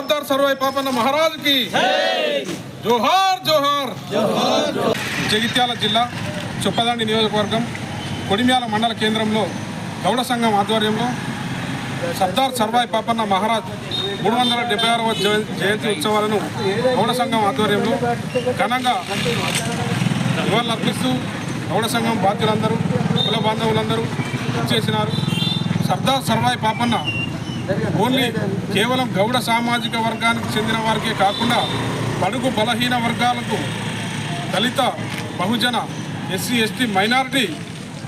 సర్దార్ సర్వాయి పాపన్న మహారాజ్ కి జోహార్ జోహార్. జగిత్యాల జిల్లా చొప్పదండి నియోజకవర్గం కొడిమ్యాల మండల కేంద్రంలో గౌడ సంఘం ఆధ్వర్యంలో సర్దార్ సర్వాయి పాపన్న మహారాజ్ 376వ జయంతి ఉత్సవాలను గౌడ సంఘం ఆధ్వర్యంలో ఘనంగా నివాళులర్పిస్తూ గౌడ సంఘం బాధ్యులందరూ కుల బాంధవులందరూ చేసినారు. సర్దార్ సర్వాయి పాపన్న ఓన్లీ కేవలం గౌడ సామాజిక వర్గానికి చెందిన వారికే కాకుండా బడుగు బలహీన వర్గాలకు, దళిత, బహుజన, ఎస్సీ ఎస్టీ మైనారిటీ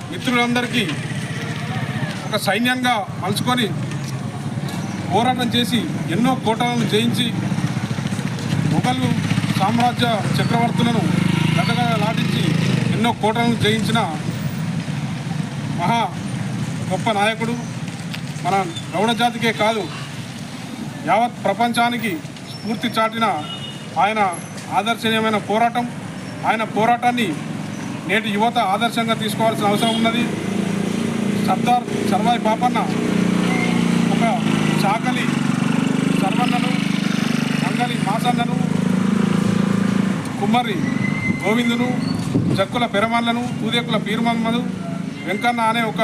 మిత్రులందరికీ ఒక సైన్యంగా మలుచుకొని పోరాటం చేసి ఎన్నో కోటలను జయించి మొఘలు సామ్రాజ్య చక్రవర్తులను గదగదలాడించి ఎన్నో కోటలను జయించిన మహా గొప్ప నాయకుడు. మన గౌడ జాతికే కాదు యావత్ ప్రపంచానికి స్ఫూర్తి చాటిన ఆయన ఆదర్శనీయమైన పోరాటం. ఆయన పోరాటాన్ని నేటి యువత ఆదర్శంగా తీసుకోవాల్సిన అవసరం ఉన్నది. సర్దార్ సర్వాయి పాపన్న ఒక చాకలి సర్వన్నను, మంగలి మాసన్నను, కుమ్మరి గోవిందును, జక్కుల పెరమన్లను, తూదేకుల పీరుమమ్మను, వెంకన్న అనే ఒక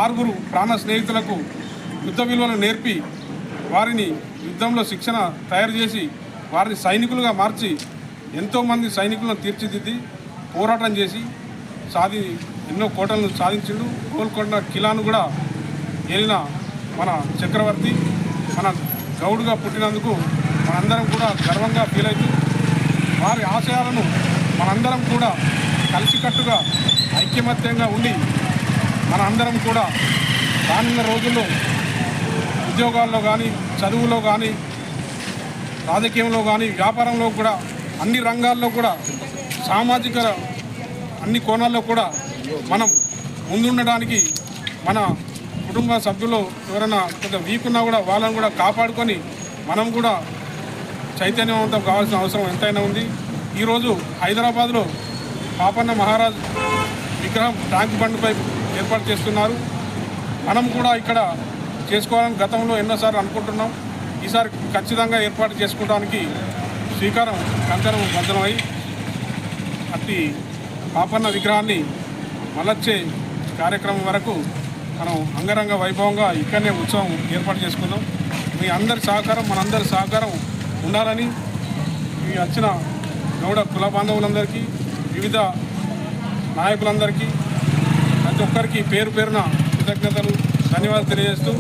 6 ప్రాణ స్నేహితులకు యుద్ధ విలువలు నేర్పి వారిని యుద్ధంలో శిక్షణ తయారు చేసి వారిని సైనికులుగా మార్చి ఎంతోమంది సైనికులను తీర్చిదిద్ది పోరాటం చేసి ఎన్నో కోటలను సాధించిండు. గోల్కొండ కిలాను కూడా ఏలిన మన చక్రవర్తి. మన గౌడుగా పుట్టినందుకు మనందరం కూడా గర్వంగా ఫీల్ అవుతూ వారి ఆశయాలను మనందరం కూడా కలిసికట్టుగా ఐక్యమత్యంగా ఉండి మనందరం కూడా రానున్న రోజుల్లో ఉద్యోగాల్లో కానీ, చదువులో కానీ, రాజకీయంలో కానీ, వ్యాపారంలో కూడా, అన్ని రంగాల్లో కూడా, సామాజిక అన్ని కోణాల్లో కూడా మనం ముందుండడానికి మన కుటుంబ సభ్యులు ఎవరైనా కొంచెం వీక్ ఉన్నా కూడా వాళ్ళని కూడా కాపాడుకొని మనం కూడా చైతన్యవంతం కావాల్సిన అవసరం ఎంతైనా ఉంది. ఈరోజు హైదరాబాద్లో పాపన్న మహారాజ్ విగ్రహం ట్యాంక్ బండ్పై ఏర్పాటు చేస్తున్నారు. మనం కూడా ఇక్కడ చేసుకోవాలని గతంలో ఎన్నోసార్లు అనుకుంటున్నాం. ఈసారి ఖచ్చితంగా ఏర్పాటు చేసుకోవడానికి శ్రీకారం కంకణం బద్దలమై అట్టి పాపన్న విగ్రహాన్ని మలచ్చే కార్యక్రమం వరకు మనం అంగరంగ వైభవంగా ఇక్కడనే ఉత్సవం ఏర్పాటు చేసుకున్నాం. మీ అందరి సహకారం, మనందరి సహకారం ఉండాలని ఈ వచ్చిన గౌడ కుల బాంధవులందరికీ, వివిధ నాయకులందరికీ, ప్రతి ఒక్కరికి పేరు పేరున కృతజ్ఞతలు, ధన్యవాదాలు తెలియజేస్తూ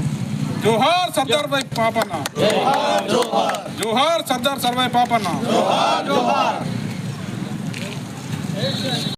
జోహార్ సర్దార్ భాయ్ పాపన్న, జోహార్ సర్దార్ సర్వాయి పాపన్న.